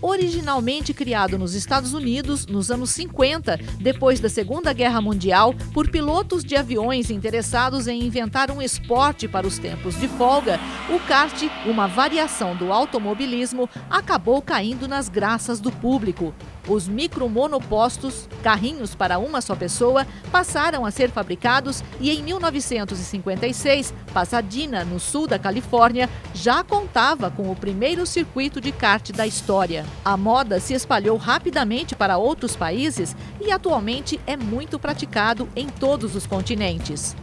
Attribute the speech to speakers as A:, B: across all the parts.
A: Originalmente criado nos Estados Unidos nos anos 50, depois da Segunda Guerra Mundial, por pilotos de aviões interessados em inventar um esporte para os tempos de folga, o kart, uma variação do automobilismo, acabou caindo nas graças do público. Os micromonopostos, carrinhos para uma só pessoa, passaram a ser fabricados e em 1956, Pasadena, no sul da Califórnia, já contava com o primeiro circuito de kart da história. A moda se espalhou rapidamente para outros países e atualmente é muito praticado em todos os continentes.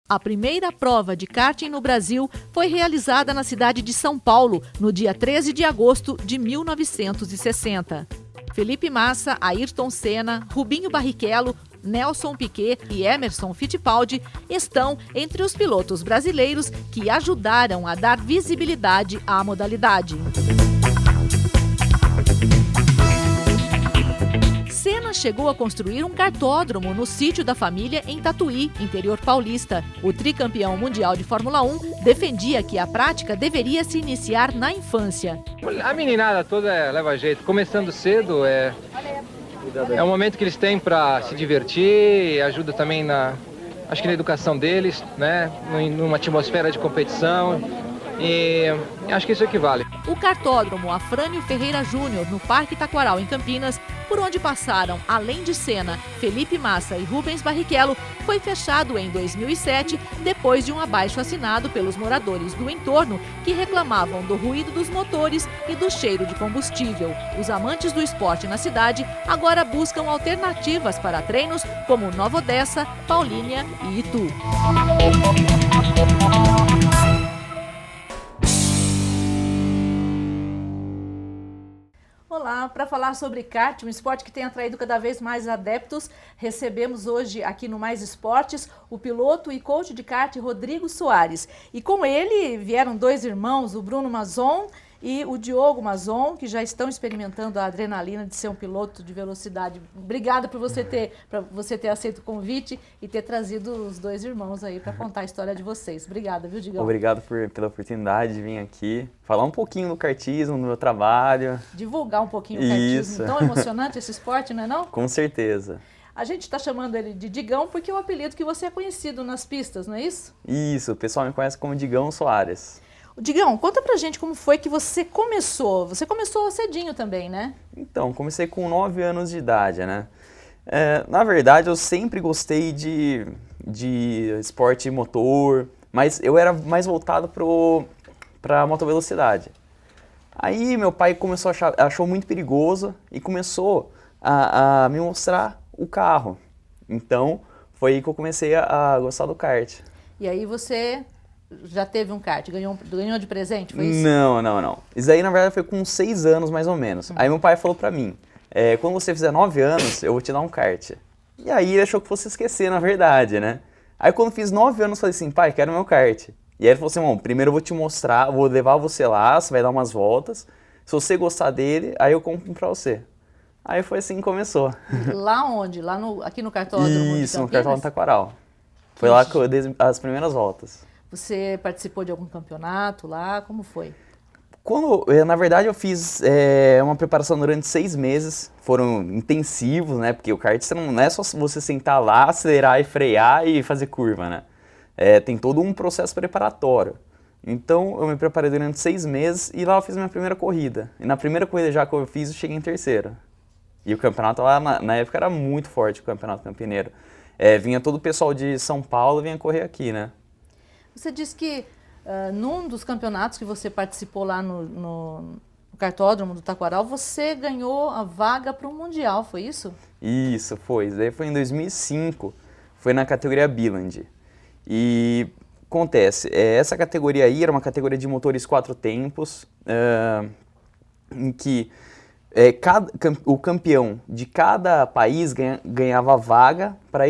A: A primeira prova de karting no Brasil foi realizada na cidade de São Paulo, no dia 13 de agosto de 1960. Felipe Massa, Ayrton Senna, Rubinho Barrichello, Nelson Piquet e Emerson Fittipaldi estão entre os pilotos brasileiros que ajudaram a dar visibilidade à modalidade. Senna chegou a construir um kartódromo no sítio da família em Tatuí, interior paulista. O tricampeão mundial de Fórmula 1 defendia que a prática deveria se iniciar na infância.
B: A meninada toda leva jeito. Começando cedo é um momento que eles têm para se divertir, ajuda também acho que na educação deles, né? Numa atmosfera de competição. E acho que isso equivale.
A: O kartódromo Afrânio Ferreira Júnior, no Parque Taquaral, em Campinas, por onde passaram, além de Senna, Felipe Massa e Rubens Barrichello, foi fechado em 2007, depois de um abaixo-assinado pelos moradores do entorno que reclamavam do ruído dos motores e do cheiro de combustível. Os amantes do esporte na cidade agora buscam alternativas para treinos como Nova Odessa, Paulínia e Itu. Olá, para falar sobre kart, um esporte que tem atraído cada vez mais adeptos, recebemos hoje aqui no Mais Esportes o piloto e coach de kart Rodrigo Soares. E com ele vieram dois irmãos, o Bruno Mazon e o Diogo Mazon, que já estão experimentando a adrenalina de ser um piloto de velocidade. Obrigada por você ter aceito o convite e ter trazido os dois irmãos aí para contar a história de vocês. Obrigada, viu, Digão?
C: Obrigado pela oportunidade de vir aqui, falar um pouquinho do kartismo, do meu trabalho.
A: Divulgar um pouquinho o kartismo. Tão emocionante esse esporte, não é não?
C: Com certeza.
A: A gente está chamando ele de Digão porque é o apelido que você é conhecido nas pistas, não é isso?
C: Isso, o pessoal me conhece como Digão Soares.
A: Digão, conta pra gente como foi que você começou. Você começou cedinho também, né?
C: Então, comecei com 9 anos de idade, né? Na verdade, eu sempre gostei de esporte motor, mas eu era mais voltado pra motovelocidade. Aí meu pai achou muito perigoso e começou a me mostrar o carro. Então, foi aí que eu comecei a gostar do kart.
A: E aí você já teve um kart, ganhou de presente, foi isso?
C: Não. Isso aí, na verdade, foi com 6 anos, mais ou menos. Aí meu pai falou pra mim, quando você fizer 9 anos, eu vou te dar um kart. E aí ele achou que fosse esquecer, na verdade, né? Aí quando fiz 9 anos, eu falei assim, pai, quero meu kart. E aí ele falou assim, bom, primeiro eu vou te mostrar, vou levar você lá, você vai dar umas voltas. Se você gostar dele, aí eu compro pra você. Aí foi assim que começou.
A: Lá onde? Aqui no kartódromo?
C: Isso, no kartódromo Taquaral. Foi lá que eu dei as primeiras voltas.
A: Você participou de algum campeonato lá? Como foi?
C: Na verdade, eu fiz uma preparação durante 6 meses. Foram intensivos, né? Porque o kart não é só você sentar lá, acelerar e frear e fazer curva, né? Tem todo um processo preparatório. Então, eu me preparei durante 6 meses e lá eu fiz minha primeira corrida. E na primeira corrida já que eu fiz, eu cheguei em terceiro. E o campeonato lá, na época, era muito forte, o campeonato campineiro. Vinha todo o pessoal de São Paulo, vinha correr aqui, né?
A: Você disse que num dos campeonatos que você participou lá no kartódromo do Taquaral, você ganhou a vaga para o Mundial, foi isso?
C: Isso, foi. Isso daí foi em 2005, foi na categoria Biland. E acontece, essa categoria aí era uma categoria de motores 4 tempos, em que o campeão de cada país ganhava vaga para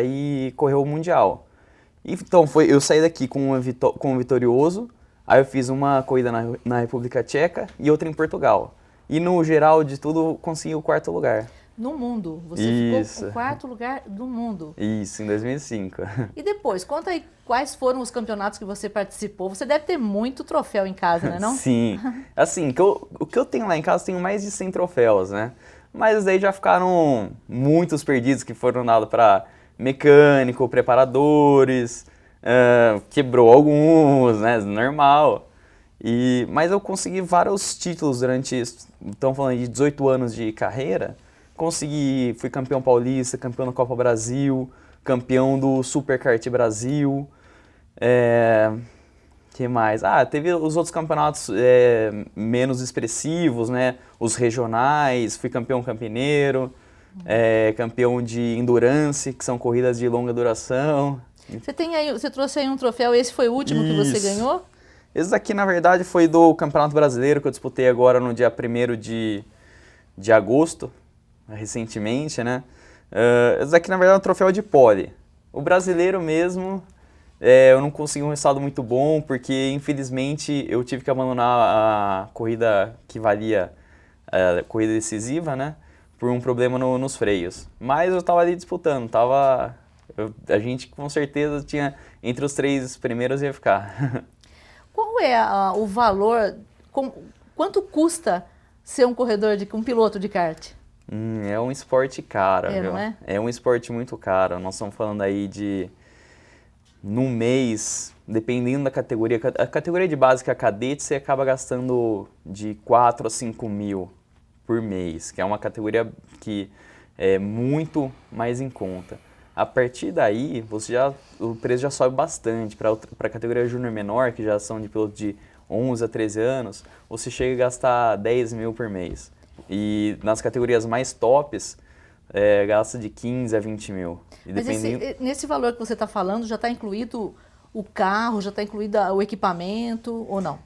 C: ir correr o Mundial. Então, eu saí daqui com um vitorioso, aí eu fiz uma corrida na República Tcheca e outra em Portugal. E no geral de tudo, consegui o 4º lugar.
A: No mundo. Você ficou em quarto lugar do mundo.
C: Isso, em 2005.
A: E depois, conta aí quais foram os campeonatos que você participou. Você deve ter muito troféu em casa, né, não?
C: Sim. Assim, o que eu tenho lá em casa, tenho mais de 100 troféus, né? Mas daí já ficaram muitos perdidos que foram dados para mecânico, preparadores, quebrou alguns, né? Normal. Mas eu consegui vários títulos durante, estamos falando de 18 anos de carreira. Fui campeão paulista, campeão da Copa Brasil, campeão do Super Kart Brasil. Que mais? Teve os outros campeonatos menos expressivos, né? Os regionais, fui campeão campineiro, campeão de endurance, que são corridas de longa duração.
A: Você trouxe aí um troféu, esse foi o último que você ganhou?
C: Esse daqui, na verdade, foi do Campeonato Brasileiro, que eu disputei agora no dia 1º de agosto, recentemente, né? Esse daqui, na verdade, é um troféu de pole. O brasileiro mesmo, eu não consegui um resultado muito bom, porque, infelizmente, eu tive que abandonar a corrida que valia, a corrida decisiva, né? Por um problema nos freios. Mas eu estava ali disputando, a gente com certeza tinha, entre os 3 primeiros ia ficar.
A: Qual é o valor, quanto custa ser um piloto de kart?
C: É um esporte caro, viu?
A: Não é?
C: É um esporte muito caro. Nós estamos falando aí no mês, dependendo da categoria, a categoria de base que é a cadete, você acaba gastando de 4 a 5 mil por mês, que é uma categoria que é muito mais em conta. A partir daí, o preço já sobe bastante. Para a categoria júnior menor, que já são de pilotos de 11 a 13 anos, você chega a gastar 10 mil por mês. E nas categorias mais tops, gasta de 15 a 20 mil.
A: Mas nesse valor que você está falando, já está incluído o carro, já está incluído o equipamento ou não?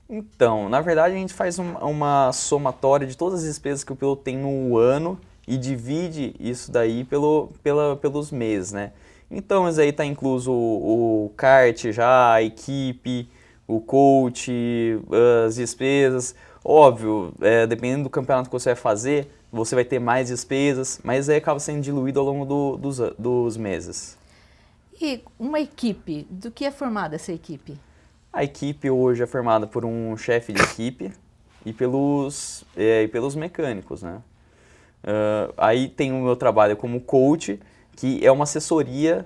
C: Então, na verdade, a gente faz uma somatória de todas as despesas que o piloto tem no ano e divide isso daí pelos meses, né? Então, isso aí está incluso o kart já, a equipe, o coach, as despesas. Óbvio, dependendo do campeonato que você vai fazer, você vai ter mais despesas, mas aí acaba sendo diluído ao longo dos meses.
A: E uma equipe, do que é formada essa equipe?
C: A equipe hoje é formada por um chefe de equipe e pelos mecânicos, né? Aí tem o meu trabalho como coach, que é uma assessoria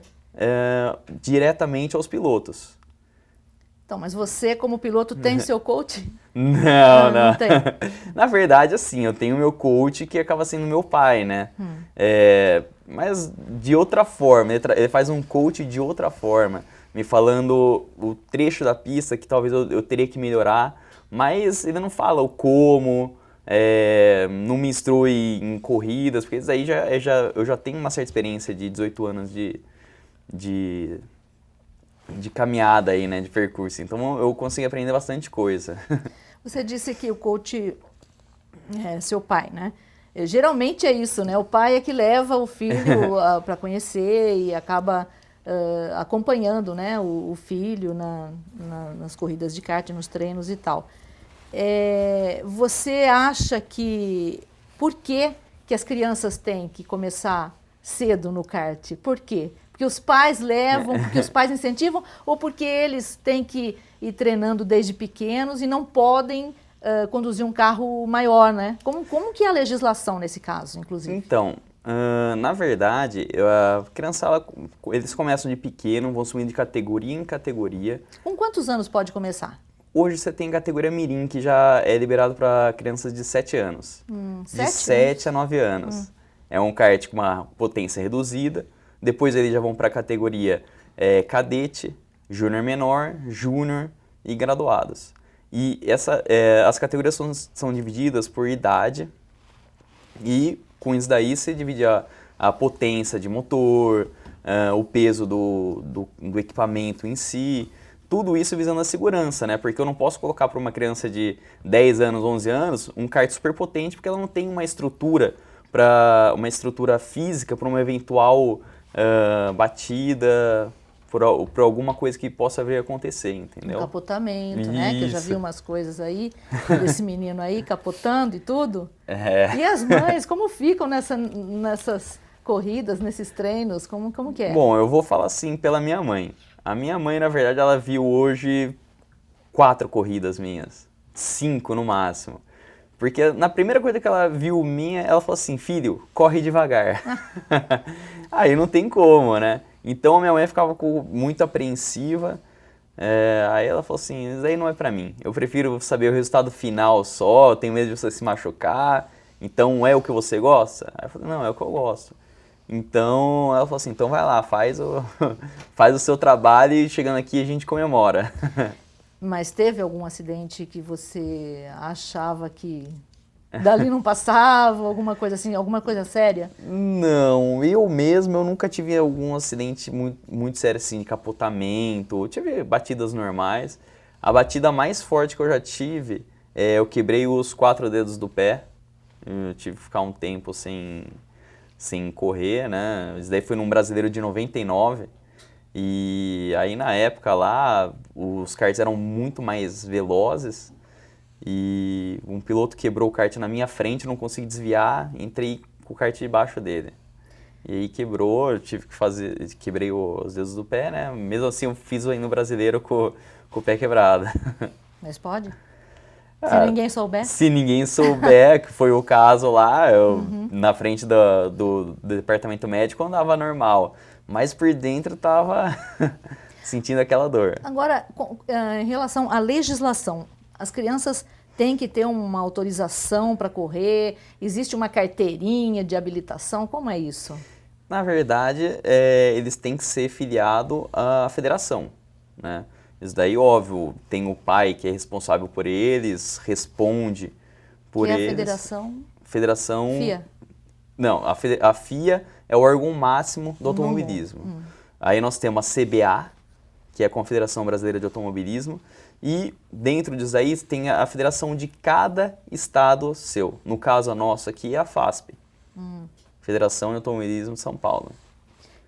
C: diretamente aos pilotos.
A: Então, mas você como piloto tem seu coach?
C: Não
A: tem.
C: Na verdade, assim, eu tenho meu coach que acaba sendo meu pai, né? Mas de outra forma, ele faz um coach de outra forma, me falando o trecho da pista que talvez eu teria que melhorar, mas ele não fala o como, não me instrui em corridas, porque isso aí eu já tenho uma certa experiência de 18 anos de caminhada aí, né, de percurso. Então eu consigo aprender bastante coisa.
A: Você disse que o coach é seu pai, né? Geralmente é isso, né? O pai é que leva o filho para conhecer e acaba acompanhando, né, o filho nas corridas de kart, nos treinos e tal. Você acha por que as crianças têm que começar cedo no kart? Por quê? Porque os pais levam, porque os pais incentivam, ou porque eles têm que ir treinando desde pequenos e não podem conduzir um carro maior, né? Como que é a legislação nesse caso, inclusive?
C: Então, na verdade, a criançada, eles começam de pequeno, vão subindo de categoria em categoria.
A: Com quantos anos pode começar?
C: Hoje você tem categoria Mirim, que já é liberado para crianças de 7 anos. De 7 a 9 anos. É um kart com uma potência reduzida. Depois eles já vão para a categoria cadete, júnior menor, júnior e graduados. E as categorias são divididas por idade e com isso daí você divide a potência de motor, o peso do equipamento em si, tudo isso visando a segurança, né? Porque eu não posso colocar para uma criança de 10 anos, 11 anos, um kart super potente porque ela não tem uma estrutura física para uma eventual batida, por alguma coisa que possa vir a acontecer, entendeu?
A: Um capotamento, né? Que eu já vi umas coisas aí, desse menino aí capotando e tudo.
C: É.
A: E as mães, como ficam nessas corridas, nesses treinos? Como que é?
C: Bom, eu vou falar assim pela minha mãe. A minha mãe, na verdade, ela viu hoje 4 corridas minhas. 5 no máximo. Porque na primeira coisa que ela viu minha, ela falou assim, filho, corre devagar. Aí não tem como, né? Então a minha mãe ficava muito apreensiva. Aí ela falou assim, isso aí não é pra mim. Eu prefiro saber o resultado final só, eu tenho medo de você se machucar. Então é o que você gosta? Aí eu falei, não, é o que eu gosto. Então ela falou assim, então vai lá, faz o seu trabalho e chegando aqui a gente comemora.
A: Mas teve algum acidente que você achava que dali não passava, alguma coisa assim, alguma coisa séria?
C: Não, eu nunca tive algum acidente muito sério assim, de capotamento. Eu tive batidas normais. A batida mais forte que eu já tive, eu quebrei os 4 dedos do pé. Eu tive que ficar um tempo sem correr, né? Isso daí foi num Brasileiro de 99. E aí na época lá, os karts eram muito mais velozes e um piloto quebrou o kart na minha frente, não consegui desviar, entrei com o kart debaixo dele. E aí quebrou, eu tive que quebrei os dedos do pé, né? Mesmo assim eu fiz aí no Brasileiro com o pé quebrado.
A: Mas pode? Se ninguém souber?
C: Se ninguém souber, que foi o caso lá, eu na frente do departamento médico andava normal. Mas por dentro tava sentindo aquela dor.
A: Agora, em relação à legislação, as crianças têm que ter uma autorização para correr? Existe uma carteirinha de habilitação? Como é isso?
C: Na verdade, eles têm que ser filiados à federação, né? Isso daí, óbvio, tem o pai que é responsável por eles, responde por eles.
A: Que é a federação?
C: Federação...
A: FIA?
C: Não, a FIA é o órgão máximo do automobilismo. Aí nós temos a CBA, que é a Confederação Brasileira de Automobilismo, e dentro disso aí tem a federação de cada estado seu. No caso, a nossa aqui é a FASP, Federação de Automobilismo de São Paulo.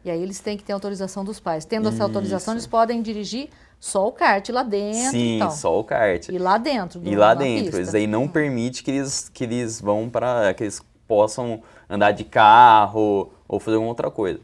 A: E aí eles têm que ter autorização dos pais. Tendo essa autorização, eles podem dirigir só o kart lá dentro.
C: Sim,
A: então.
C: só o kart.
A: E lá dentro.
C: E lá
A: na
C: dentro.
A: pista.
C: Isso aí não permite que eles vão para... que eles possam andar de carro ou fazer alguma outra coisa.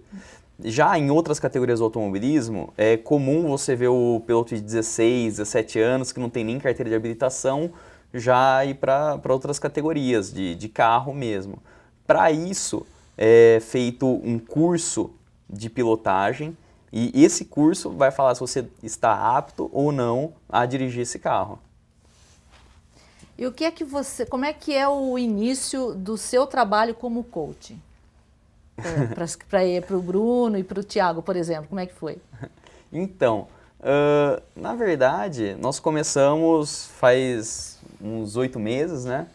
C: Já em outras categorias do automobilismo, é comum você ver o piloto de 16, 17 anos que não tem nem carteira de habilitação já ir para outras categorias de carro mesmo. Para isso, é feito um curso de pilotagem e esse curso vai falar se você está apto ou não a dirigir esse carro.
A: E como é que é o início do seu trabalho como coach? Para o Bruno e para o Thiago, por exemplo, como é que foi?
C: Então, na verdade, nós começamos faz uns 8 meses, né,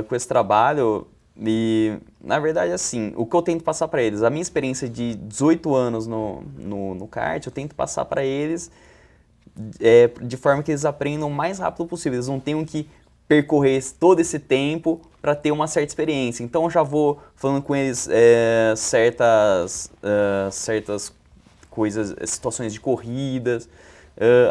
C: com esse trabalho e, na verdade, assim, o que eu tento passar para eles, a minha experiência de 18 anos no kart, eu tento passar para eles de forma que eles aprendam o mais rápido possível, eles não tenham que percorrer todo esse tempo para ter uma certa experiência. Então eu já vou falando com eles certas coisas, situações de corridas,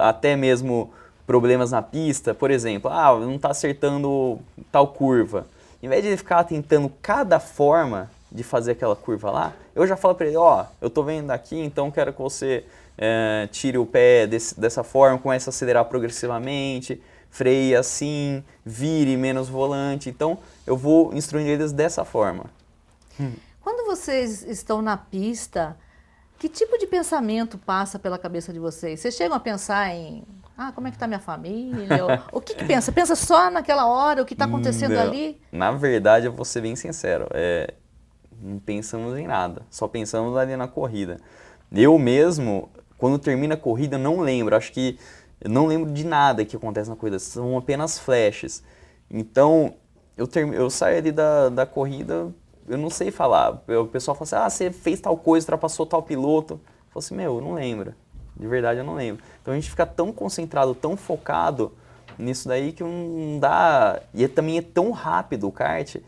C: até mesmo problemas na pista. Por exemplo, não está acertando tal curva. Em vez de ele ficar tentando cada forma de fazer aquela curva lá, eu já falo para ele, eu estou vendo aqui, então quero que você tire o pé dessa forma, comece a acelerar progressivamente, freie assim, vire menos volante. Então, eu vou instruindo eles dessa forma.
A: Quando vocês estão na pista, que tipo de pensamento passa pela cabeça de vocês? Vocês chegam a pensar em, como é que está minha família? O que pensa? Pensa só naquela hora, o que está acontecendo ali?
C: Na verdade, eu vou ser bem sincero, não pensamos em nada, só pensamos ali na corrida. Eu mesmo, quando termina a corrida, não lembro, eu não lembro de nada que acontece na corrida, são apenas flashes. Então, eu saio ali da corrida, eu não sei falar. O pessoal fala assim, você fez tal coisa, ultrapassou tal piloto. Eu falo assim, eu não lembro. De verdade, eu não lembro. Então, a gente fica tão concentrado, tão focado nisso daí que não dá... E também é tão rápido o kart,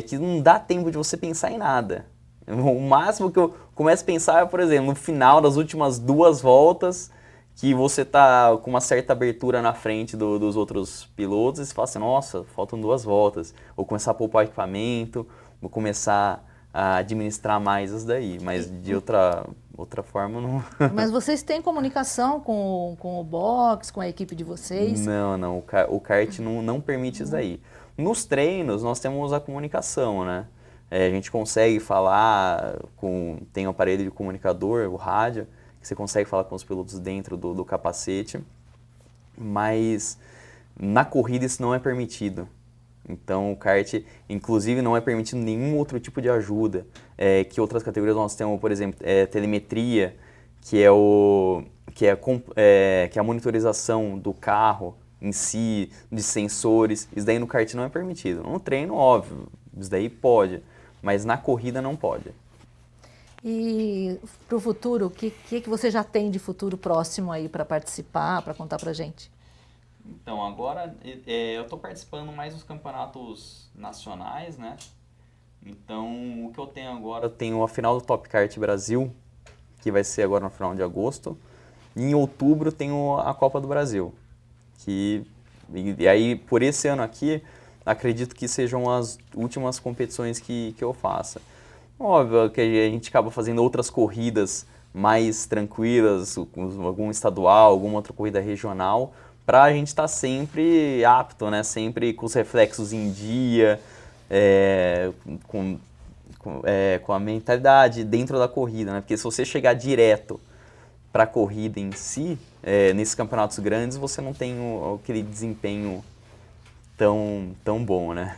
C: que não dá tempo de você pensar em nada. O máximo que eu começo a pensar é, por exemplo, no final das últimas 2 voltas, que você tá com uma certa abertura na frente dos outros pilotos, e você fala assim, nossa, faltam 2 voltas. Vou começar a poupar equipamento, vou começar a administrar mais isso daí, mas de outra forma não...
A: Mas vocês têm comunicação com o box, com a equipe de vocês?
C: Não, o kart não permite isso daí. Nos treinos, nós temos a comunicação, né? A gente consegue falar, tem um aparelho de comunicador, o rádio, que você consegue falar com os pilotos dentro do capacete, mas na corrida isso não é permitido. Então o kart, inclusive, não é permitido nenhum outro tipo de ajuda. Que outras categorias nós temos, por exemplo, telemetria, que é a monitorização do carro em si, de sensores. Isso daí no kart não é permitido. No treino, óbvio, isso daí pode, mas na corrida não pode.
A: E para o futuro, o que você já tem de futuro próximo aí para participar, para contar para gente?
C: Então, agora eu estou participando mais dos campeonatos nacionais, né? Então, o que eu tenho agora, eu tenho a final do Top Kart Brasil, que vai ser agora no final de agosto. E em outubro tenho a Copa do Brasil. E aí, por esse ano aqui, acredito que sejam as últimas competições que eu faça. Óbvio que a gente acaba fazendo outras corridas mais tranquilas, algum estadual, alguma outra corrida regional, para a gente estar sempre apto, né? Sempre com os reflexos em dia, com a mentalidade dentro da corrida, né? Porque se você chegar direto para a corrida em si, nesses campeonatos grandes, você não tem aquele desempenho tão bom, né?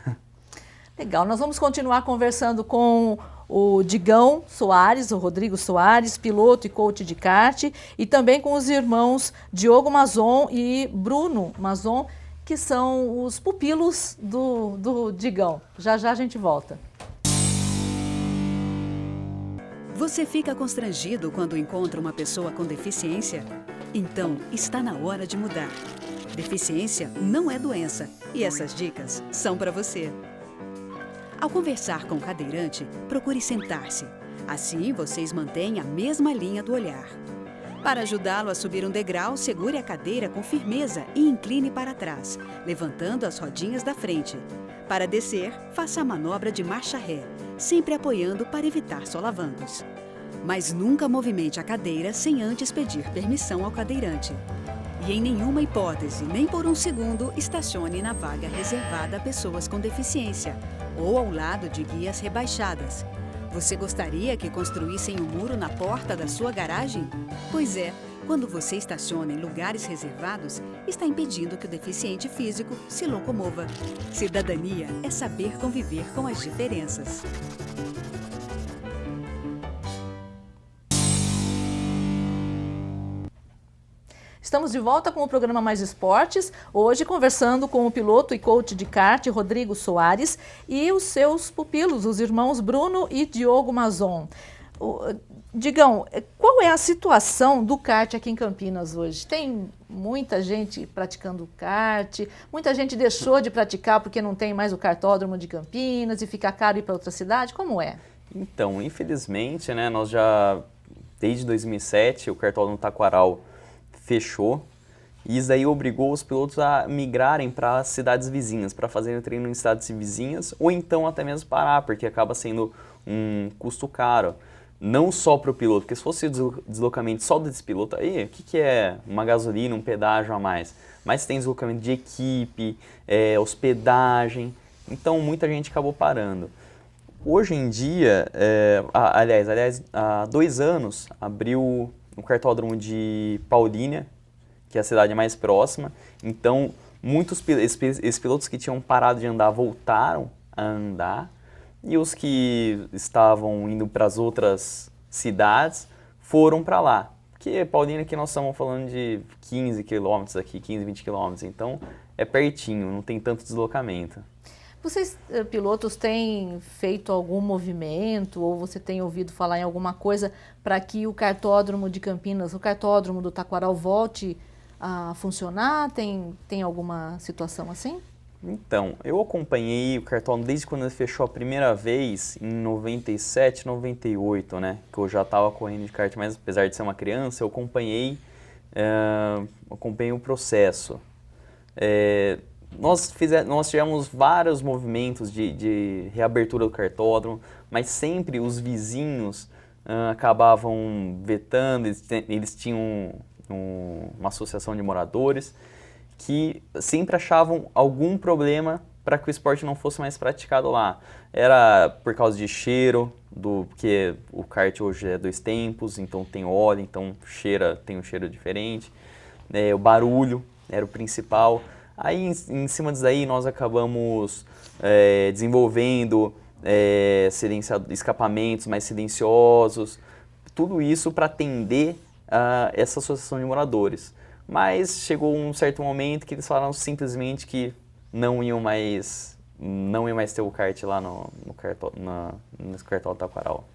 A: Legal, nós vamos continuar conversando com o Digão Soares, o Rodrigo Soares, piloto e coach de kart, e também com os irmãos Diogo Mazon e Bruno Mazon, que são os pupilos do Digão. Já a gente volta.
D: Você fica constrangido quando encontra uma pessoa com deficiência? Então, está na hora de mudar. Deficiência não é doença e essas dicas são para você. Ao conversar com o cadeirante, procure sentar-se. Assim, vocês mantêm a mesma linha do olhar. Para ajudá-lo a subir um degrau, segure a cadeira com firmeza e incline para trás, levantando as rodinhas da frente. Para descer, faça a manobra de marcha ré, sempre apoiando para evitar solavancos. Mas nunca movimente a cadeira sem antes pedir permissão ao cadeirante. E em nenhuma hipótese, nem por um segundo, estacione na vaga reservada a pessoas com deficiência ou ao lado de guias rebaixadas. Você gostaria que construíssem um muro na porta da sua garagem? Pois é, quando você estaciona em lugares reservados, está impedindo que o deficiente físico se locomova. Cidadania é saber conviver com as diferenças.
A: Estamos de volta com o programa Mais Esportes, hoje conversando com o piloto e coach de kart Rodrigo Soares e os seus pupilos, os irmãos Bruno e Diogo Mazon. Digão, qual é a situação do kart aqui em Campinas hoje? Tem muita gente praticando kart, muita gente deixou de praticar porque não tem mais o kartódromo de Campinas e fica caro ir para outra cidade, como é?
C: Então, infelizmente, né, nós já, desde 2007, o kartódromo Taquaral fechou, e isso aí obrigou os pilotos a migrarem para cidades vizinhas, para fazerem treino em cidades vizinhas, ou então até mesmo parar, porque acaba sendo um custo caro. Não só para o piloto, porque se fosse deslocamento só desse piloto aí, o que é uma gasolina, um pedágio a mais? Mas tem deslocamento de equipe, hospedagem, então muita gente acabou parando. Hoje em dia, aliás, há 2 anos abriu no kartódromo de Paulínia, que é a cidade mais próxima. Então, muitos esses pilotos que tinham parado de andar voltaram a andar, e os que estavam indo para as outras cidades foram para lá. Porque Paulínia aqui nós estamos falando de 15 quilômetros aqui, 15, 20 quilômetros, então é pertinho, não tem tanto deslocamento.
A: Vocês, pilotos, têm feito algum movimento ou você tem ouvido falar em alguma coisa para que o kartódromo de Campinas, o kartódromo do Taquaral volte a funcionar? Tem alguma situação assim?
C: Então, eu acompanhei o cartódromo desde quando ele fechou a primeira vez, em 97, 98, né? Que eu já estava correndo de kart, mas apesar de ser uma criança, eu acompanhei o processo. Nós tivemos vários movimentos de reabertura do cartódromo, mas sempre os vizinhos acabavam vetando, eles tinham uma associação de moradores, que sempre achavam algum problema para que o esporte não fosse mais praticado lá. Era por causa de cheiro, porque o kart hoje é 2 tempos, então tem óleo, então tem um cheiro diferente. O barulho era o principal. Aí, em cima disso daí, nós acabamos desenvolvendo escapamentos mais silenciosos, tudo isso para atender a essa associação de moradores. Mas chegou um certo momento que eles falaram simplesmente que não iam mais ter o kart lá no cartódromo Taquaral.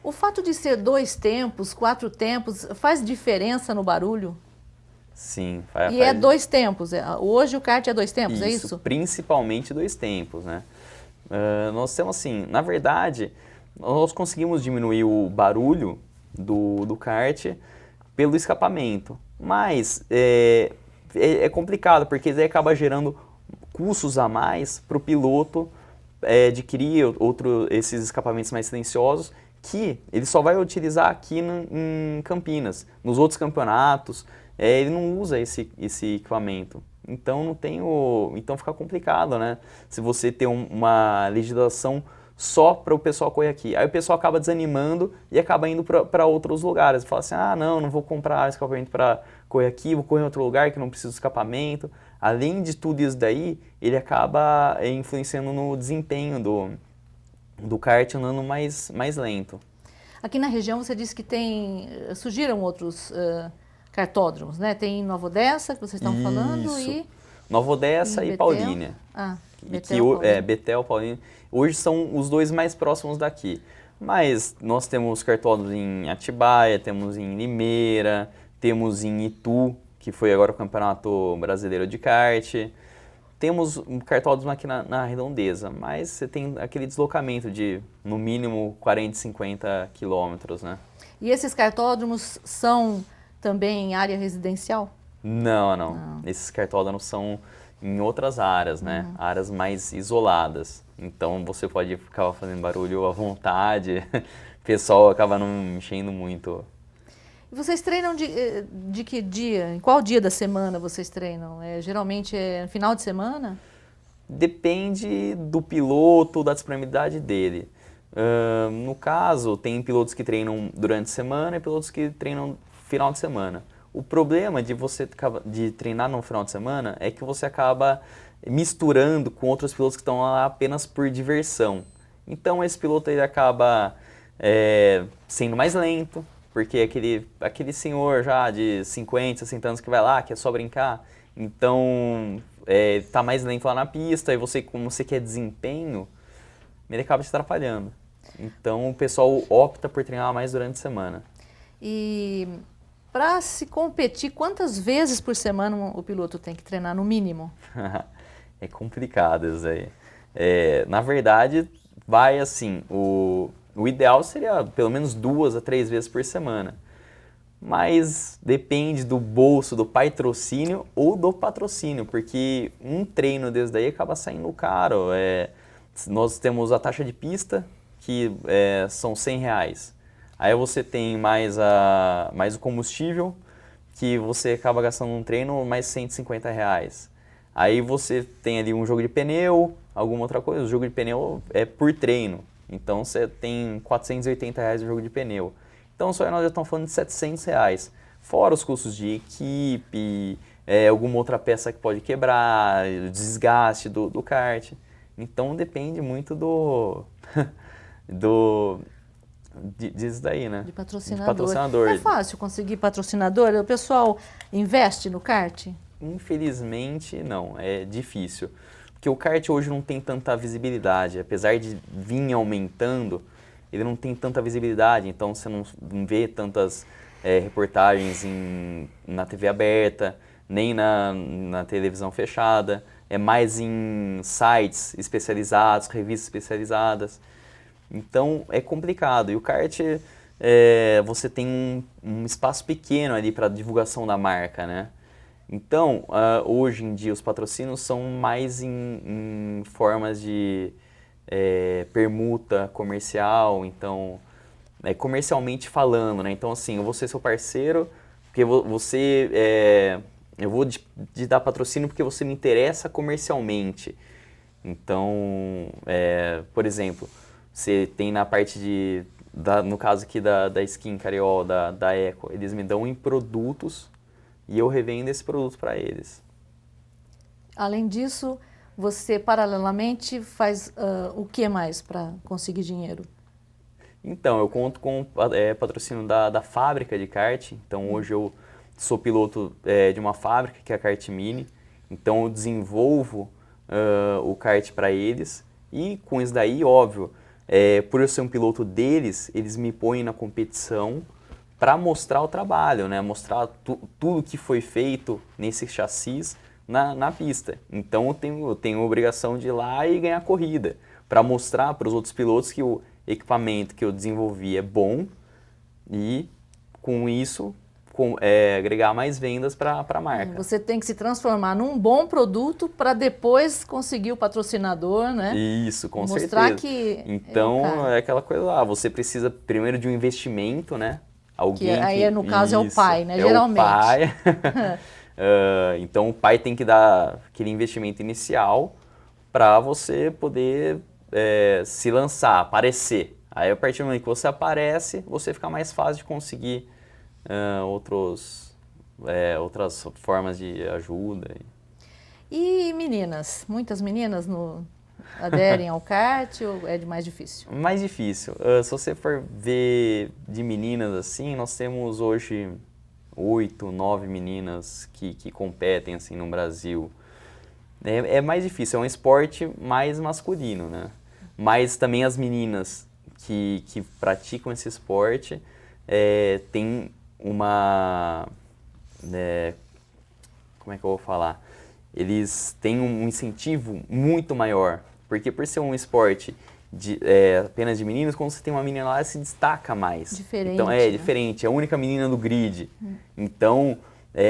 A: O fato de ser 2 tempos, 4 tempos, faz diferença no barulho?
C: Sim.
A: E é 2 tempos? Hoje o kart é 2 tempos, é isso?
C: Principalmente 2 tempos, né? Nós temos assim, na verdade, nós conseguimos diminuir o barulho do kart pelo escapamento. Mas é complicado, porque isso aí acaba gerando custos a mais para o piloto adquirir esses escapamentos mais silenciosos, que ele só vai utilizar aqui em Campinas. Nos outros campeonatos, ele não usa esse equipamento. Então então fica complicado, né? Se você tem uma legislação só para o pessoal correr aqui. Aí o pessoal acaba desanimando e acaba indo para outros lugares. Fala assim, não vou comprar escapamento para correr aqui, vou correr em outro lugar que não precisa de escapamento. Além de tudo isso daí, ele acaba influenciando no desempenho do kart andando mais lento.
A: Aqui na região você disse que surgiram outros cartódromos, né? Tem Nova Odessa, que vocês estão falando, e...
C: Nova Odessa e Paulínia. Betel, Paulínia. Hoje são os 2 mais próximos daqui. Mas nós temos cartódromos em Atibaia, temos em Limeira, temos em Itu, que foi agora o Campeonato Brasileiro de Kart. Temos cartódromos aqui na Redondeza, mas você tem aquele deslocamento de, no mínimo, 40, 50 quilômetros, né?
A: E esses cartódromos são também em área residencial?
C: Não. Esses cartódromos são em outras áreas, né? Áreas mais isoladas. Então você pode ficar fazendo barulho à vontade, o pessoal acaba não enchendo muito.
A: E vocês treinam de que dia? Em qual dia da semana vocês treinam? Geralmente é no final de semana?
C: Depende do piloto, da disponibilidade dele. No caso, tem pilotos que treinam durante a semana e pilotos que treinam no final de semana. O problema de treinar no final de semana é que você acaba misturando com outros pilotos que estão lá apenas por diversão. Então esse piloto ele acaba sendo mais lento, porque aquele senhor já de 50, 60 anos que vai lá, que é só brincar, então tá mais lento lá na pista, e você, como você quer desempenho, ele acaba te atrapalhando. Então o pessoal opta por treinar mais durante a semana.
A: E para se competir, quantas vezes por semana o piloto tem que treinar, no mínimo?
C: É complicado isso aí. Na verdade, vai assim, o ideal seria pelo menos 2 a 3 vezes por semana. Mas depende do bolso, do patrocínio ou do patrocínio, porque um treino desse daí acaba saindo caro. Nós temos a taxa de pista, que são R$100. Aí você tem mais o combustível, que você acaba gastando um treino mais R$150. Aí você tem ali um jogo de pneu, alguma outra coisa. O jogo de pneu é por treino, então você tem R$480 de jogo de pneu. Então só nós já estamos falando de R$700. Fora os custos de equipe, alguma outra peça que pode quebrar, o desgaste do kart. Então depende muito disso daí, né?
A: De patrocinador.
C: De patrocinador.
A: É fácil conseguir patrocinador? O pessoal investe no kart?
C: Infelizmente, não. É difícil. Porque o kart hoje não tem tanta visibilidade. Apesar de vir aumentando, ele não tem tanta visibilidade. Então, você não vê tantas reportagens na TV aberta, nem na televisão fechada. é mais em sites especializados, revistas especializadas. Então é complicado. E o kart, você tem um espaço pequeno ali para divulgação da marca, né? Então, hoje em dia os patrocínios são mais em formas de permuta comercial, então, comercialmente falando, né? Então, assim, eu vou ser seu parceiro, porque eu vou te dar patrocínio porque você me interessa comercialmente. Então, por exemplo, você tem na parte no caso aqui da Skin Cariol, da Eco, eles me dão em produtos e eu revendo esse produto para eles.
A: Além disso, você paralelamente faz o que mais para conseguir dinheiro?
C: Então, eu conto com patrocínio da fábrica de kart. Então, hoje eu sou piloto de uma fábrica, que é a Kart Mini. Então, eu desenvolvo o kart para eles. E com isso daí, óbvio, por eu ser um piloto deles, eles me põem na competição para mostrar o trabalho, né? Mostrar tudo que foi feito nesse chassis na pista. Então, eu tenho a obrigação de ir lá e ganhar a corrida, para mostrar para os outros pilotos que o equipamento que eu desenvolvi é bom e, com isso, agregar mais vendas para a marca.
A: Você tem que se transformar num bom produto para depois conseguir o patrocinador, né?
C: Isso, com
A: mostrar
C: certeza.
A: Que
C: então, é aquela coisa lá, você precisa primeiro de um investimento, né?
A: Alguém aí, no caso, é o pai, né? Geralmente.
C: É o pai. Então, o pai tem que dar aquele investimento inicial para você poder se lançar, aparecer. Aí, a partir do momento que você aparece, você fica mais fácil de conseguir outras formas de ajuda.
A: E meninas? Muitas meninas aderem ao kart ou é mais difícil?
C: Mais difícil. Se você for ver de meninas assim, nós temos hoje 8, 9 meninas que competem assim no Brasil. É mais difícil, é um esporte mais masculino, né? Mas também as meninas que praticam esse esporte têm uma... como é que eu vou falar? Eles têm um incentivo muito maior, porque por ser um esporte apenas de meninos, quando você tem uma menina lá, ela se destaca mais.
A: Diferente.
C: Então,
A: né?
C: diferente, é a única menina do grid. Então,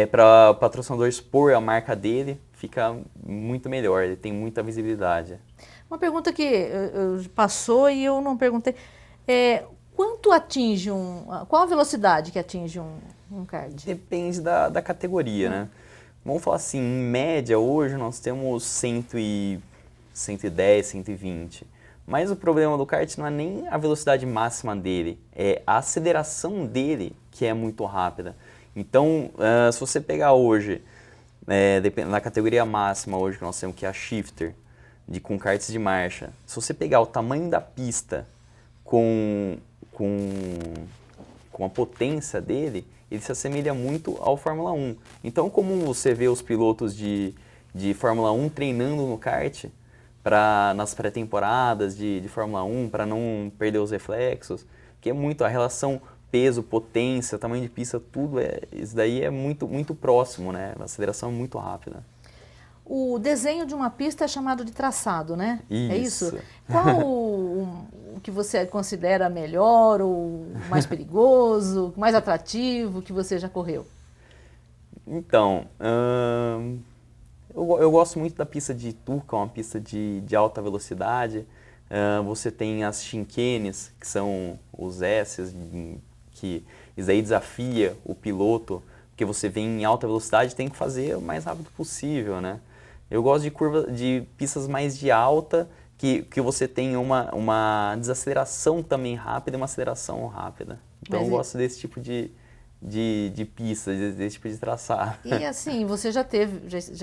C: para o patrocinador expor a marca dele, fica muito melhor, ele tem muita visibilidade.
A: Uma pergunta que passou e eu não perguntei. Quanto atinge qual a velocidade que atinge um kart?
C: Depende da categoria, né? Vamos falar assim, em média, hoje nós temos 110, 120. Mas o problema do kart não é nem a velocidade máxima dele, é a aceleração dele que é muito rápida. Então, se você pegar hoje, na categoria máxima hoje que nós temos, que é a Shifter, com karts de marcha, se você pegar o tamanho da pista com a potência dele, ele se assemelha muito ao Fórmula 1. Então, como você vê os pilotos de Fórmula 1 treinando no kart nas pré-temporadas de Fórmula 1 para não perder os reflexos, que é muito a relação peso, potência, tamanho de pista, tudo isso daí é muito, muito próximo, né? A aceleração é muito rápida.
A: O desenho de uma pista é chamado de traçado, né?
C: Isso.
A: É isso? Qual o que você considera melhor, ou mais perigoso, mais atrativo que você já correu?
C: Então, eu gosto muito da pista de Ituca, uma pista de alta velocidade. Você tem as chinquenes, que são os S's, que isso aí desafia o piloto, porque você vem em alta velocidade e tem que fazer o mais rápido possível, né? Eu gosto de pistas mais de alta, que você tem uma desaceleração também rápida e uma aceleração rápida. Então eu gosto desse tipo de pista, desse tipo de traçado.
A: E assim, você já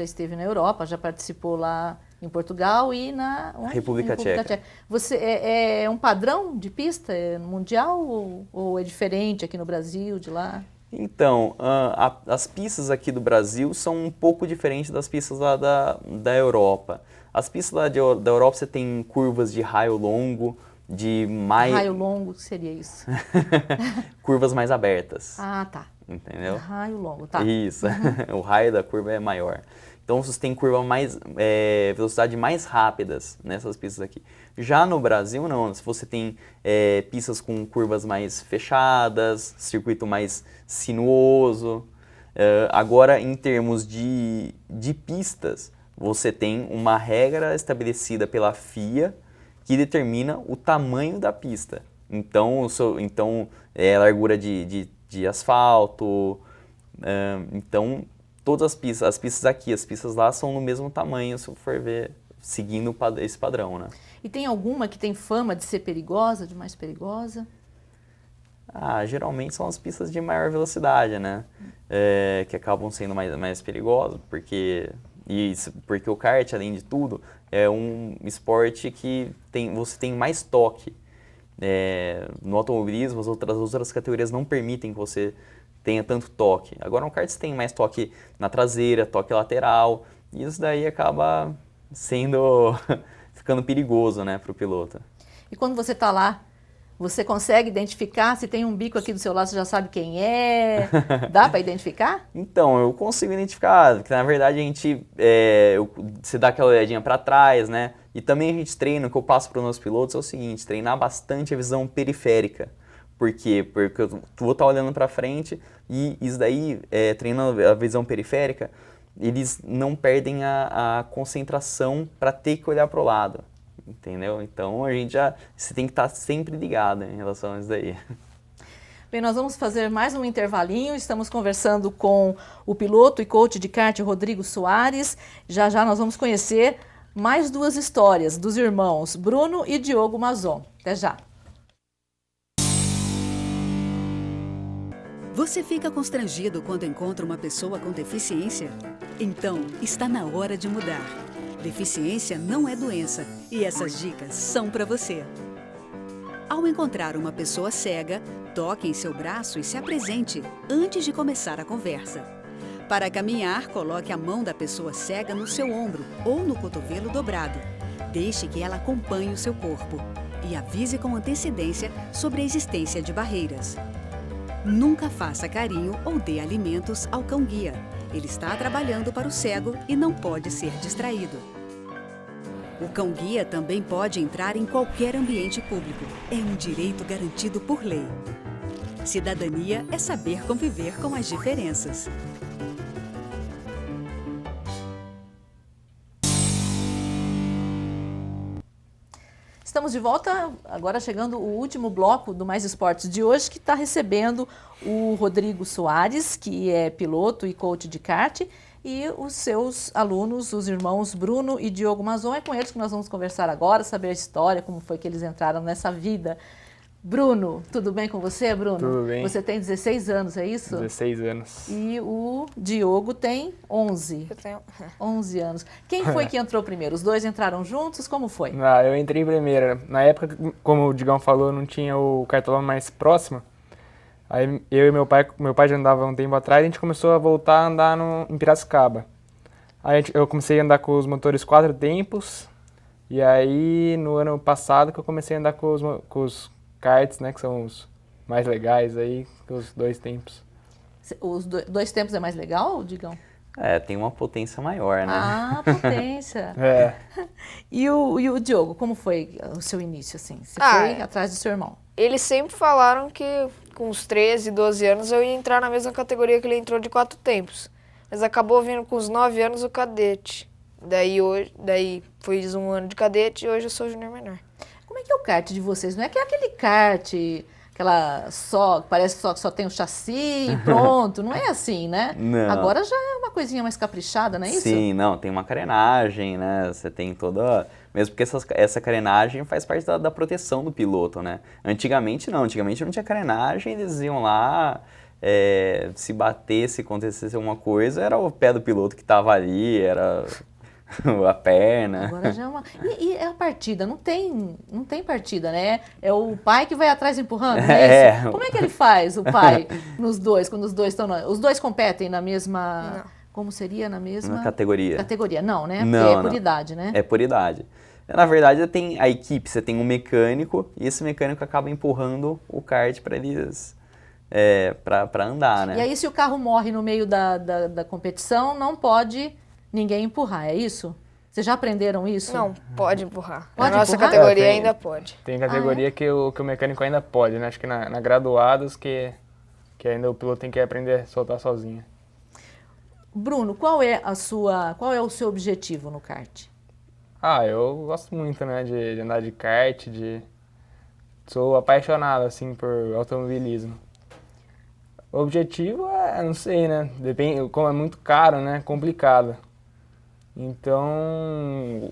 A: esteve na Europa, já participou lá em Portugal e na
C: República Tcheca.
A: Você é um padrão de pista mundial ou é diferente aqui no Brasil, de lá?
C: Então, as pistas aqui do Brasil são um pouco diferentes das pistas lá da Europa. As pistas lá da Europa você tem curvas de raio longo,
A: Raio longo, o que seria isso?
C: Curvas mais abertas.
A: Ah, tá.
C: Entendeu?
A: Raio longo, tá.
C: Isso, o raio da curva é maior. Então você tem curva mais, velocidade mais rápidas nessas pistas aqui. Já no Brasil não, se você tem pistas com curvas mais fechadas, circuito mais sinuoso. Agora em termos de pistas, você tem uma regra estabelecida pela FIA que determina o tamanho da pista. Então, largura de asfalto, então todas as pistas aqui, as pistas lá são no mesmo tamanho, se for ver, seguindo esse padrão, né?
A: E tem alguma que tem fama de ser perigosa, de mais perigosa?
C: Geralmente são as pistas de maior velocidade, né? Que acabam sendo mais perigosas, porque o kart, além de tudo, é um esporte que você tem mais toque. No automobilismo, as outras categorias não permitem que você tenha tanto toque. Agora no kart você tem mais toque na traseira, toque lateral, e isso daí acaba ficando perigoso, né, para o piloto.
A: E quando você está lá, você consegue identificar? Se tem um bico aqui do seu lado, você já sabe quem é? Dá para identificar?
C: Então, eu consigo identificar, porque na verdade a gente, você dá aquela olhadinha para trás, né? E também a gente treina, o que eu passo para os meus pilotos é o seguinte, treinar bastante a visão periférica. Por quê? Porque eu vou estar olhando para frente e isso daí, treinando a visão periférica, eles não perdem a concentração para ter que olhar para o lado. Entendeu? Então você tem que estar sempre ligado em relação a isso daí.
A: Bem, nós vamos fazer mais um intervalinho, estamos conversando com o piloto e coach de kart Rodrigo Soares. Já já nós vamos conhecer mais duas histórias dos irmãos Bruno e Diogo Mazon. Até já!
D: Você fica constrangido quando encontra uma pessoa com deficiência? Então, está na hora de mudar. Deficiência não é doença e essas dicas são para você. Ao encontrar uma pessoa cega, toque em seu braço e se apresente antes de começar a conversa. Para caminhar, coloque a mão da pessoa cega no seu ombro ou no cotovelo dobrado. Deixe que ela acompanhe o seu corpo e avise com antecedência sobre a existência de barreiras. Nunca faça carinho ou dê alimentos ao cão-guia. Ele está trabalhando para o cego e não pode ser distraído. O cão-guia também pode entrar em qualquer ambiente público. É um direito garantido por lei. Cidadania é saber conviver com as diferenças.
A: Estamos de volta, agora chegando o último bloco do Mais Esportes de hoje, que está recebendo o Rodrigo Soares, que é piloto e coach de kart, e os seus alunos, os irmãos Bruno e Diogo Mazon. É com eles que nós vamos conversar agora, saber a história, como foi que eles entraram nessa vida. Bruno, tudo bem com você, Bruno?
E: Tudo bem.
A: Você tem 16 anos, é isso?
E: 16 anos.
A: E o Diogo tem 11.
F: Eu tenho...
A: 11 anos. Quem foi que entrou primeiro? Os dois entraram juntos? Como foi?
E: Eu entrei primeiro. Na época, como o Digão falou, não tinha o cartolão mais próximo. Aí eu e meu pai já andava um tempo atrás, a gente começou a voltar a andar em Piracicaba. Aí eu comecei a andar com os motores 4 tempos. E aí, no ano passado, que eu comecei a andar com os karts, né, que são os mais legais aí, os 2 tempos.
A: Os 2 tempos é mais legal, Digão?
C: Tem uma potência maior, né?
A: Ah, potência. E o Diogo, como foi o seu início, assim? Você foi atrás do seu irmão?
F: Eles sempre falaram que com uns 13, 12 anos eu ia entrar na mesma categoria que ele entrou de 4 tempos. Mas acabou vindo com os 9 anos o cadete. Daí fiz um ano de cadete e hoje eu sou júnior menor.
A: Como é que é o kart de vocês? Não é que é aquele kart, parece que só tem o chassi e pronto, não é assim, né?
C: Não.
A: Agora já é uma coisinha mais caprichada, não é isso?
C: Sim, não, tem uma carenagem, né? Você tem toda... Mesmo porque essa carenagem faz parte da proteção do piloto, né? Antigamente não tinha carenagem, eles iam lá, se batesse, acontecesse alguma coisa, era o pé do piloto que estava ali, era... a perna.
A: Agora já é uma... E a partida? Não tem partida, né? É o pai que vai atrás empurrando, não é isso? Como é que ele faz, o pai, nos dois, quando os dois estão... Os dois competem na mesma...
F: Não.
A: Como seria? Na mesma...
C: categoria.
A: Categoria, não, né?
C: Não,
A: Porque é por idade, né?
C: É por idade. Na verdade, tem a equipe, você tem um mecânico, e esse mecânico acaba empurrando o kart para eles... para andar, né?
A: E aí, se o carro morre no meio da competição, não pode Ninguém empurrar, é isso? Vocês já aprenderam isso?
F: Não, pode empurrar.
A: Pode
F: Na nossa
A: empurrar?
F: categoria
E: Tem.
F: ainda pode.
E: Tem categoria que o mecânico ainda pode, né? Acho que na graduados que ainda o piloto tem que aprender a soltar sozinho.
A: Bruno, qual é o seu objetivo no kart?
E: Eu gosto muito, né, de andar de kart, sou apaixonado, assim, por automobilismo. O objetivo não sei, né, depende, como é muito caro, né, complicado. Então,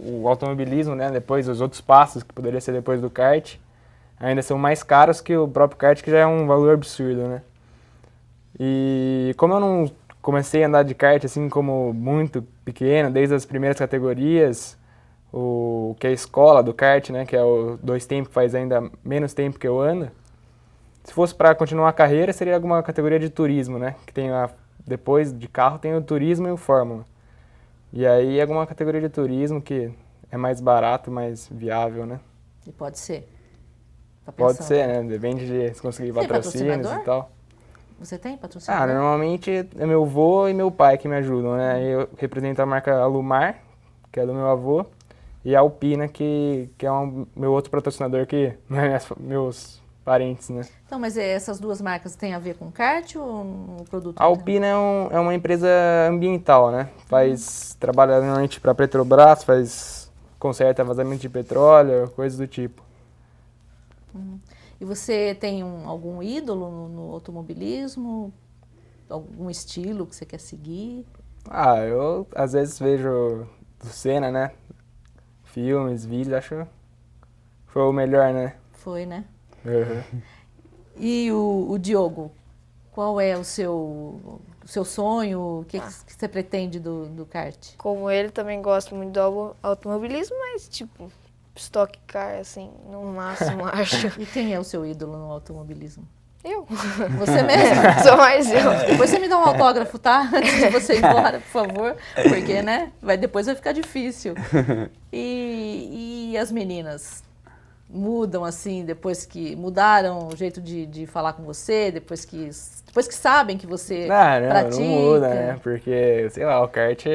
E: o automobilismo, né, depois, os outros passos que poderia ser depois do kart, ainda são mais caros que o próprio kart, que já é um valor absurdo, né. E como eu não comecei a andar de kart, assim, como muito pequeno, desde as primeiras categorias, que é a escola do kart, né, que é o 2 tempos, faz ainda menos tempo que eu ando. Se fosse para continuar a carreira, seria alguma categoria de turismo, né, que tem depois de carro tem o turismo e o Fórmula. E aí alguma categoria de turismo que é mais barato, mais viável, né.
A: E pode ser? Tá
E: Pode
A: pensando?
E: ser, né, depende de se conseguir
A: Tem
E: patrocínios
A: patrocinador?
E: e tal.
A: Você tem patrocinador?
E: Normalmente é meu avô e meu pai que me ajudam, né, eu represento a marca Alumar, que é do meu avô, e a Alpina, que é meu outro patrocinador, que não é meus parentes, né.
A: Então, mas essas duas marcas têm a ver com kart ou um produto?
E: A Alpina é uma empresa ambiental, né, trabalha normalmente para a Petrobras, conserta vazamento de petróleo, coisas do tipo.
A: E você tem algum ídolo no automobilismo? Algum estilo que você quer seguir?
E: Eu às vezes vejo do Senna, né, filmes, vídeos, acho que foi o melhor, né.
A: Foi, né?
E: Uhum.
A: E o Diogo, qual é o seu sonho? O que você pretende do kart?
F: Como ele, também gosto muito do automobilismo, mas tipo, stock car, assim, no máximo, acho.
A: E quem é o seu ídolo no automobilismo?
F: Eu.
A: Você mesmo?
F: Sou mais eu.
A: Depois você me dá um autógrafo, tá? Antes de você ir embora, por favor. Porque, né? Depois vai ficar difícil. E as meninas? Mudam, assim, depois que mudaram o jeito de falar com você, depois que sabem que você pratica?
E: Não muda, né? Porque, sei lá, o kart,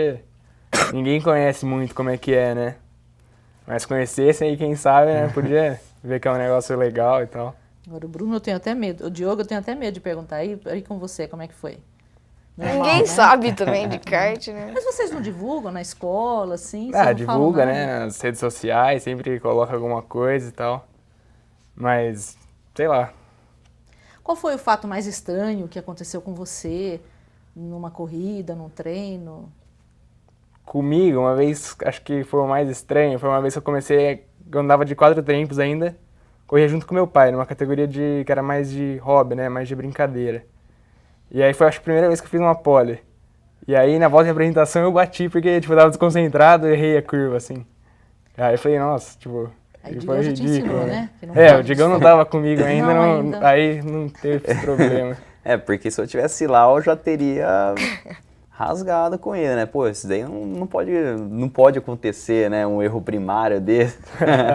E: ninguém conhece muito como é que é, né? Mas conhecesse aí, quem sabe, né? Podia ver que é um negócio legal e tal.
A: Agora, o Bruno, eu tenho até medo. O Diogo, eu tenho até medo de perguntar. Aí com você, como é que foi? Normal,
F: Ninguém
A: né?
F: sabe também de kart, né?
A: Mas vocês não divulgam na escola, assim? Vocês não
E: Divulga,
A: falam nada?
E: né? Nas redes sociais, sempre coloca alguma coisa e tal. Mas, sei lá.
A: Qual foi o fato mais estranho que aconteceu com você numa corrida, num treino?
E: Comigo, uma vez, acho que foi o mais estranho, foi uma vez que eu andava de 4 tempos ainda, corria junto com meu pai, numa categoria que era mais de hobby, né? Mais de brincadeira. E aí foi, acho que a primeira vez que eu fiz uma pole. E aí, na volta de apresentação, eu bati porque, tipo, eu tava desconcentrado e errei a curva, assim. Aí eu falei, nossa, tipo...
A: Aí o
E: foi
A: Digão já te
E: ridículo,
A: ensinou, né? Que não
E: O
A: pode
E: Digão não
A: ser.
E: tava comigo ainda,
A: Não, ainda.
E: Aí não teve esse problema.
C: Porque se eu tivesse lá, eu já teria rasgado com ele, né? Pô, isso daí não pode acontecer, né? Um erro primário desse.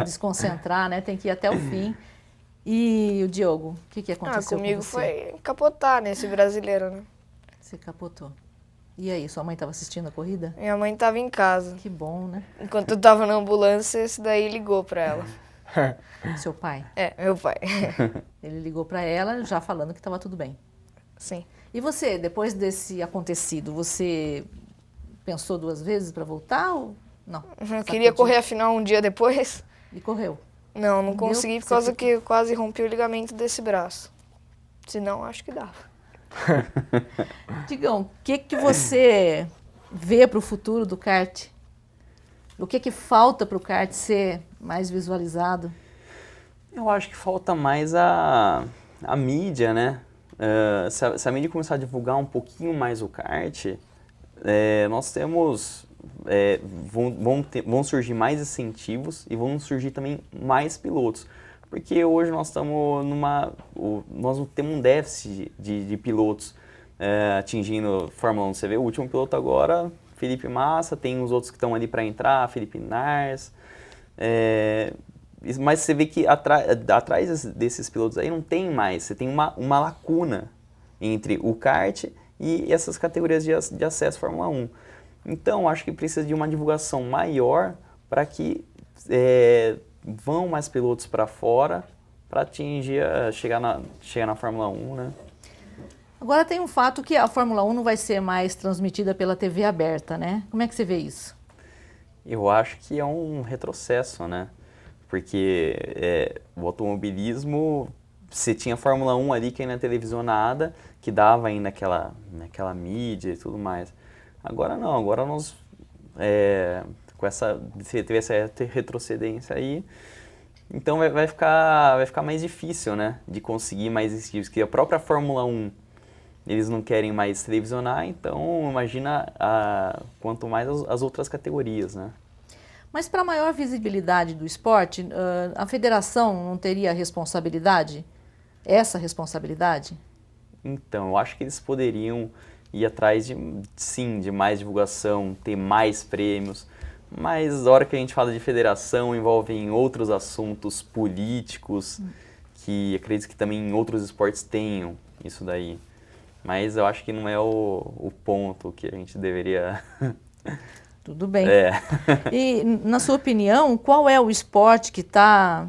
A: Desconcentrar, né? Tem que ir até o fim. E o Diogo, o que aconteceu
F: Comigo
A: com você?
F: foi capotar nesse brasileiro, né?
A: Você capotou. E aí, sua mãe estava assistindo a corrida?
F: Minha mãe tava em casa.
A: Que bom, né?
F: Enquanto eu tava na ambulância, esse daí ligou pra ela.
A: Seu pai.
F: Meu pai.
A: Ele ligou para ela já falando que estava tudo bem.
F: Sim.
A: E você, depois desse acontecido, você pensou 2 vezes para voltar ou não?
F: Eu queria correr a final um dia depois.
A: E correu.
F: Não
A: Deu?
F: consegui por
A: Você
F: causa
A: ficou-
F: que eu quase rompi o ligamento desse braço. Senão, acho que dava.
A: Digão, o que você vê para o futuro do kart? O que falta para o kart ser mais visualizado?
C: Eu acho que falta mais a mídia, né? Se a mídia começar a divulgar um pouquinho mais o kart, nós temos... vão surgir mais incentivos e vão surgir também mais pilotos. Porque hoje nós estamos nós temos um déficit de pilotos atingindo Fórmula 1. Você vê o último piloto agora, Felipe Massa, tem os outros que estão ali para entrar, Felipe Nars. Mas você vê que atrás desses pilotos aí não tem mais, você tem uma lacuna entre o kart e essas categorias de acesso à Fórmula 1. Então, acho que precisa de uma divulgação maior para que vão mais pilotos para fora para atingir, chegar na Fórmula 1, né?
A: Agora tem um fato que a Fórmula 1 não vai ser mais transmitida pela TV aberta, né? Como é que você vê isso?
C: Eu acho que é um retrocesso, né? Porque o automobilismo, você tinha Fórmula 1 ali que ainda é televisionada, que dava ainda aquela mídia e tudo mais. Agora não, agora nós, você teve essa retrocedência aí, então vai ficar mais difícil, né? De conseguir mais inscritos, que a própria Fórmula 1, eles não querem mais televisionar, então imagina quanto mais as outras categorias, né?
A: Mas para maior visibilidade do esporte, a federação não teria responsabilidade? Essa responsabilidade?
C: Então, eu acho que eles poderiam ir atrás de mais divulgação, ter mais prêmios, mas na hora que a gente fala de federação, envolvem outros assuntos políticos, que acredito que também em outros esportes tenham isso daí. Mas eu acho que não é o ponto que a gente deveria...
A: Tudo bem. E, na sua opinião, qual é o esporte que tá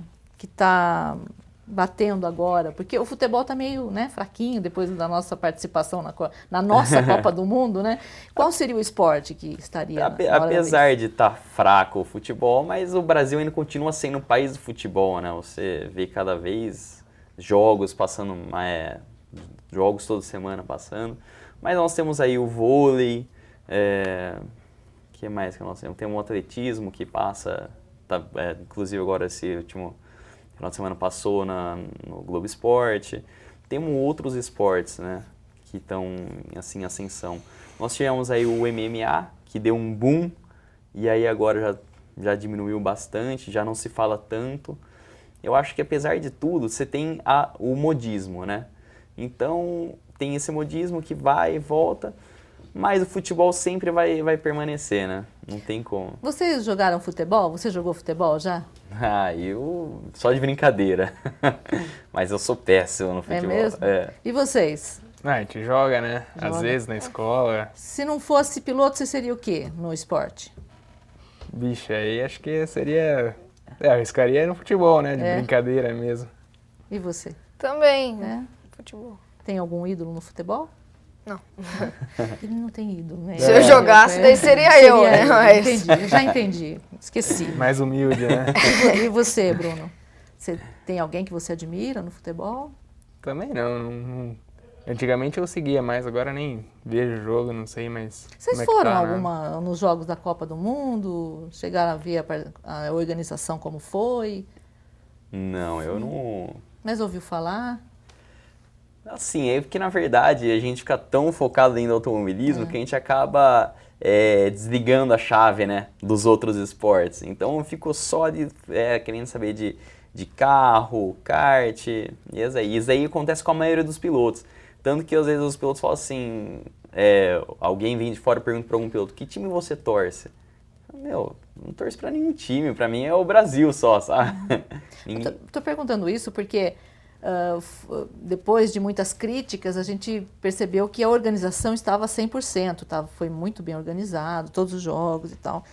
A: batendo agora? Porque o futebol está meio, né, fraquinho depois da nossa participação na nossa Copa do Mundo, né? Qual seria o esporte que estaria...
C: Apesar de estar fraco o futebol, mas o Brasil ainda continua sendo um país do futebol, né? Você vê cada vez jogos passando, jogos toda semana passando. Mas nós temos aí o vôlei, que mais que nós temos? Tem um atletismo que passa, inclusive agora esse último final de semana passou no Globo Esporte. Temos outros esportes, né, que estão assim, em ascensão. Nós tivemos aí o MMA, que deu um boom, e aí agora já diminuiu bastante, já não se fala tanto. Eu acho que apesar de tudo, você tem o modismo, né? Então tem esse modismo que vai e volta, mas o futebol sempre vai permanecer, né? Não tem como.
A: Vocês jogaram futebol? Você jogou futebol já?
C: Eu só de brincadeira. Mas eu sou péssimo no futebol.
A: É mesmo? E vocês?
E: A gente joga, né?
A: Joga.
E: Às vezes na escola.
A: Se não fosse piloto, você seria o quê no esporte?
E: Bicho, aí acho que seria... arriscaria no futebol, né? De brincadeira mesmo.
A: E você?
F: Também,
A: Futebol. Tem algum ídolo no futebol?
F: Não.
A: Ele não tem ídolo, né?
F: Se eu jogasse, daí seria eu, né? Mas...
A: Entendi, já entendi. Esqueci.
E: Mais humilde, né?
A: E você, Bruno? Você tem alguém que você admira no futebol?
E: Também não. Antigamente eu seguia mais, agora nem vejo o jogo, não sei mais.
A: Vocês
E: como é
A: foram
E: que tá,
A: nos Jogos da Copa do Mundo? Chegaram a ver a organização como foi?
C: Não, eu não...
A: Mas ouviu falar?
C: Assim, é porque na verdade a gente fica tão focado dentro do automobilismo que a gente acaba desligando a chave, né, dos outros esportes. Então ficou só querendo saber de carro, kart, e isso aí acontece com a maioria dos pilotos. Tanto que às vezes os pilotos falam assim, alguém vem de fora e pergunta para algum piloto, que time você torce? Meu, não torço para nenhum time, para mim é o Brasil só, sabe?
A: Estou perguntando isso porque depois de muitas críticas, a gente percebeu que a organização estava 100%, foi muito bem organizado, todos os jogos e tal,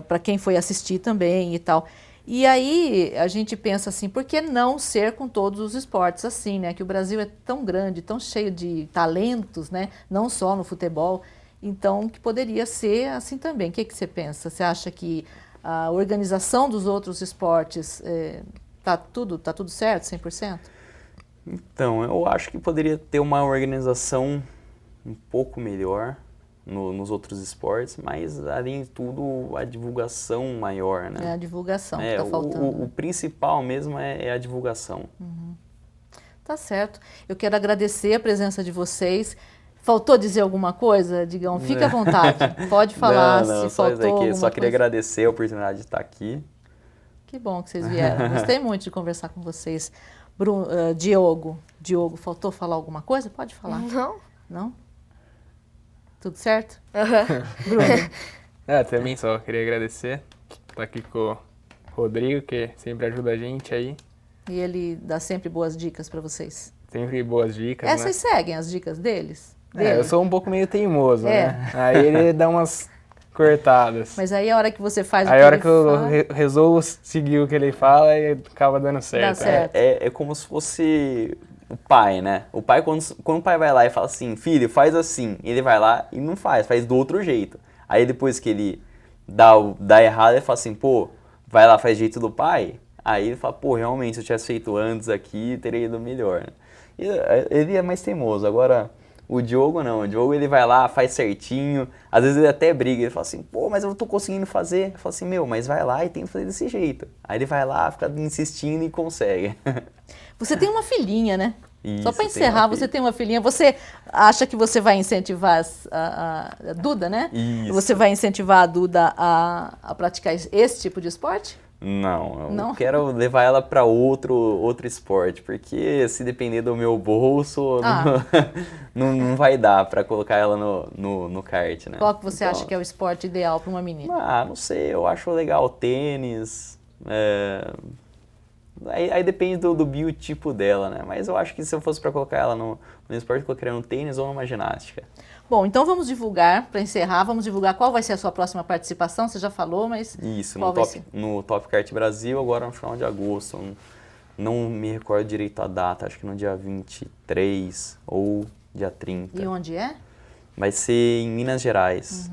A: para quem foi assistir também e tal. E aí a gente pensa assim, por que não ser com todos os esportes assim, né? Que o Brasil é tão grande, tão cheio de talentos, né? Não só no futebol, então que poderia ser assim também. O que você pensa? Você acha que a organização dos outros esportes tá tudo certo, 100%?
C: Então, eu acho que poderia ter uma organização um pouco melhor nos outros esportes, mas, além de tudo, a divulgação maior, né?
A: É a divulgação que está faltando.
C: O principal mesmo é a divulgação.
A: Uhum. Tá certo. Eu quero agradecer a presença de vocês. Faltou dizer alguma coisa, Digão? Fique à vontade. Pode falar
C: não,
A: se faltou alguma coisa.
C: Só queria agradecer a oportunidade de estar aqui.
A: Que bom que vocês vieram. Gostei muito de conversar com vocês. Diogo, faltou falar alguma coisa? Pode falar.
F: Não.
A: Não? Tudo certo?
F: Bruno.
E: Também só queria agradecer. Estar aqui com o Rodrigo, que sempre ajuda a gente aí.
A: E ele dá sempre boas dicas para vocês.
E: Sempre boas dicas,
A: Vocês seguem as dicas dele?
E: Eu sou um pouco meio teimoso, né? Aí ele dá umas cortadas.
A: Mas aí a hora que você faz
E: Aí
A: o que
E: a hora
A: ele
E: que eu
A: fala,
E: resolvo seguir o que ele fala, e acaba dando certo.
A: dá certo.
C: É como se fosse o pai, né? O pai, quando o pai vai lá e fala assim, filho, faz assim, ele vai lá e não faz do outro jeito. Aí depois que ele dá errado, ele fala assim, pô, vai lá, faz jeito do pai. Aí ele fala, pô, realmente, se eu tivesse feito antes aqui, teria ido melhor, né? E ele é mais teimoso. Agora, o Diogo não. O Diogo, ele vai lá, faz certinho. Às vezes ele até briga. Ele fala assim, pô, mas eu não tô conseguindo fazer. Eu falo assim, meu, mas vai lá e tem que fazer desse jeito. Aí ele vai lá, fica insistindo e consegue.
A: Você tem uma filhinha, né?
C: Isso,
A: Só para
C: tem
A: encerrar,
C: uma
A: você
C: filha.
A: tem uma filhinha. Você acha que você vai incentivar a Duda, né?
C: Isso.
A: Você vai incentivar a Duda a praticar esse tipo de esporte?
C: Não, eu
A: Não?
C: quero levar ela para outro esporte, porque se depender do meu bolso,
A: Ah.
C: não vai dar para colocar ela no kart, né?
A: Qual que você
C: Então,
A: acha que é o esporte ideal para uma menina?
C: não sei, eu acho legal tênis, aí depende do biotipo dela, né? Mas eu acho que se eu fosse para colocar ela no esporte, eu colocaria no tênis ou numa ginástica.
A: Bom, então vamos divulgar, para encerrar, vamos divulgar qual vai ser a sua próxima participação. Você já falou, mas
C: Isso,
A: qual vai ser?
C: no Top Kart Brasil, agora no final de agosto. Não me recordo direito a data, acho que no dia 23 ou dia 30.
A: E onde é?
C: Vai ser em Minas Gerais.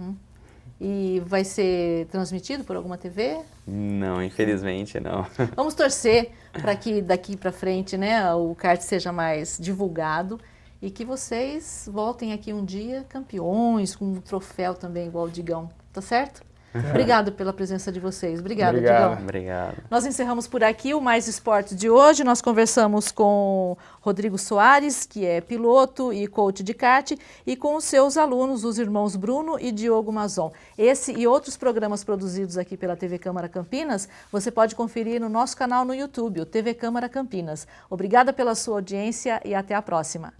A: E vai ser transmitido por alguma TV?
C: Não, infelizmente não.
A: Vamos torcer para que daqui para frente, né, o kart seja mais divulgado e que vocês voltem aqui um dia campeões, com um troféu também igual o Digão, tá certo? Obrigado pela presença de vocês. Obrigada,
E: Obrigado.
A: Digão.
C: Obrigado.
A: Nós encerramos por aqui o Mais Esportes de hoje. Nós conversamos com Rodrigo Soares, que é piloto e coach de kart, e com os seus alunos, os irmãos Bruno e Diogo Mazon. Esse e outros programas produzidos aqui pela TV Câmara Campinas, você pode conferir no nosso canal no YouTube, o TV Câmara Campinas. Obrigada pela sua audiência e até a próxima.